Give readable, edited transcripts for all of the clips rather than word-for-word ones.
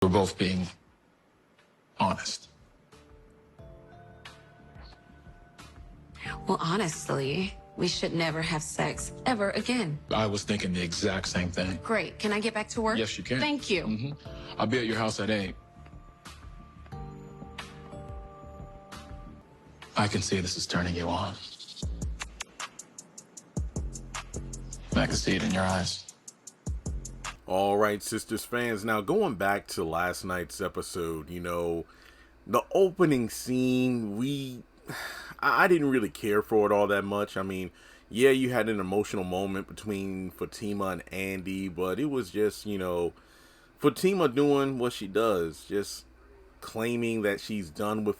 We're both being honest. Well, honestly, we should never have sex ever again. I was thinking the exact same thing. Great. Can I get back to work? Yes, you can. Thank you. I'll be at your house at 8. I can see this is turning you on. I can see it in your eyes. All right, Sistas fans. Now, going back to last night's episode, the opening scene, I didn't really care for it all that much. I mean, yeah, you had an emotional moment between Fatima and Andi, but it was just, Fatima doing what she does, just claiming that she's done with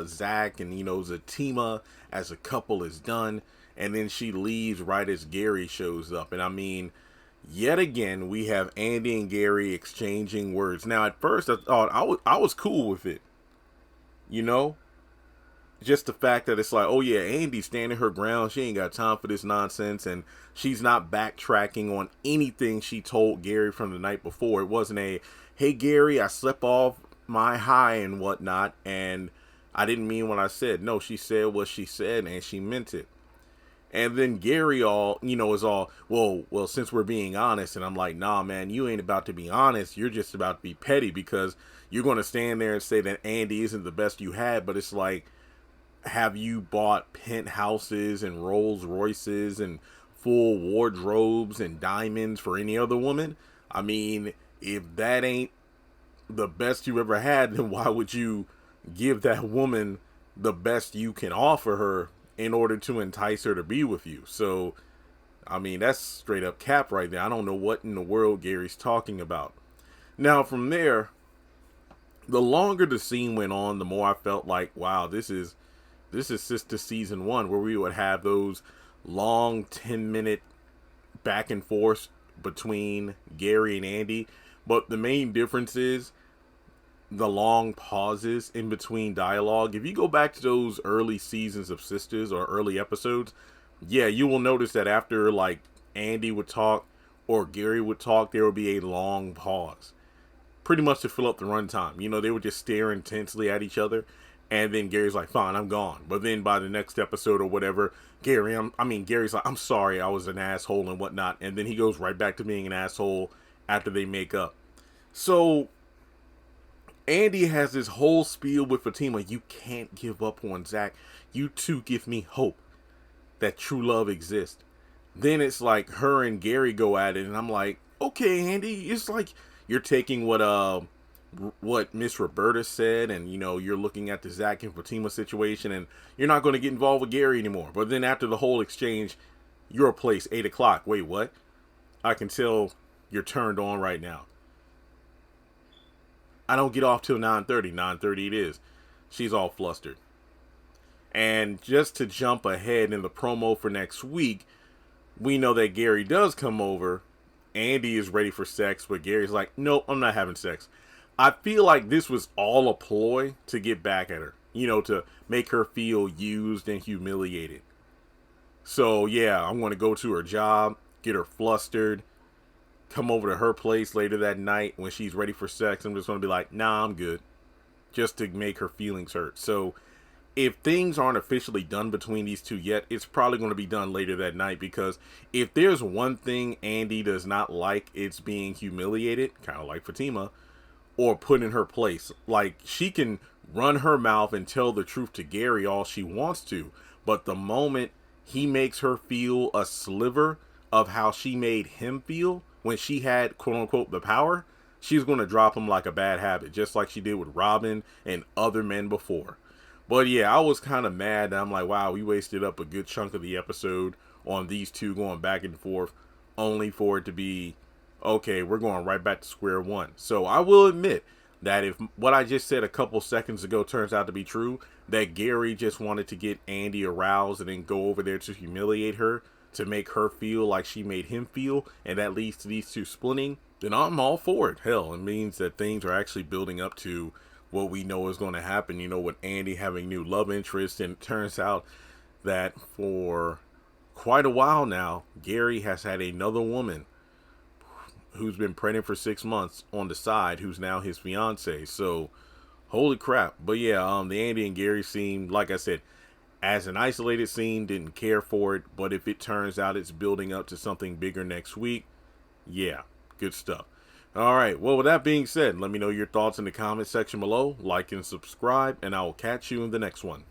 Zach, and, Zatima as a couple is done, and then she leaves right as Gary shows up. And I mean, yet again, we have Andi and Gary exchanging words. Now, at first, I thought I was cool with it. Just the fact that it's like, oh yeah, Andi's standing her ground. She ain't got time for this nonsense. And she's not backtracking on anything she told Gary from the night before. It wasn't hey Gary, I slept off my high and whatnot, and I didn't mean what I said. No, she said what she said, and she meant it. And then Gary is all, well, since we're being honest. And I'm like, nah, man, you ain't about to be honest. You're just about to be petty, because you're going to stand there and say that Andi isn't the best you had. But it's like, have you bought penthouses and Rolls Royces and full wardrobes and diamonds for any other woman? I mean, if that ain't the best you ever had, then why would you give that woman the best you can offer her in order to entice her to be with you? So, I mean, that's straight up cap right there. I don't know what in the world Gary's talking about. Now, from there, the longer the scene went on, the more I felt like, wow, this is Sistas season 1, where we would have those long 10-minute back and forth between Gary and Andi. But the main difference is the long pauses in between dialogue. If you go back to those early seasons of Sistas or early episodes, yeah, you will notice that after like Andi would talk or Gary would talk, there would be a long pause, pretty much to fill up the runtime. They would just stare intensely at each other, and then Gary's like, fine, I'm gone. But then by the next episode or whatever, Gary's like, I'm sorry, I was an asshole and whatnot. And then he goes right back to being an asshole after they make up. So Andi has this whole spiel with Fatima. You can't give up on Zach. You two give me hope that true love exists. Then it's like her and Gary go at it, and I'm like, okay, Andi, it's like you're taking what Miss Roberta said, and you're looking at the Zach and Fatima situation, and you're not going to get involved with Gary anymore. But then after the whole exchange, your place, 8 o'clock. Wait, what? I can tell you're turned on right now. I don't get off till 9:30. 9:30 it is. She's all flustered. And just to jump ahead in the promo for next week, we know that Gary does come over. Andi is ready for sex, but Gary's like, nope, I'm not having sex. I feel like this was all a ploy to get back at her, to make her feel used and humiliated. So yeah, I'm going to go to her job, get her flustered, come over to her place later that night when she's ready for sex. I'm just going to be like, nah, I'm good, just to make her feelings hurt. So if things aren't officially done between these two yet, it's probably going to be done later that night, because if there's one thing Andi does not like, it's being humiliated, kind of like Fatima, or put in her place. Like, she can run her mouth and tell the truth to Gary all she wants to, but the moment he makes her feel a sliver of how she made him feel when she had, quote unquote, the power, she's going to drop him like a bad habit, just like she did with Robin and other men before. But yeah, I was kind of mad that I'm like, wow, we wasted up a good chunk of the episode on these two going back and forth, only for it to be, okay, we're going right back to square one. So I will admit that if what I just said a couple seconds ago turns out to be true, that Gary just wanted to get Andi aroused and then go over there to humiliate her, to make her feel like she made him feel, and that leads to these two splitting, then I'm all for it. Hell, it means that things are actually building up to what we know is going to happen, with Andi having new love interests. And it turns out that for quite a while now, Gary has had another woman who's been pregnant for 6 months on the side, who's now his fiance. So, holy crap. But yeah, the Andi and Gary scene, like I said, as an isolated scene, didn't care for it. But if it turns out it's building up to something bigger next week, yeah, good stuff. All right, well, with that being said, let me know your thoughts in the comment section below. Like and subscribe, and I will catch you in the next one.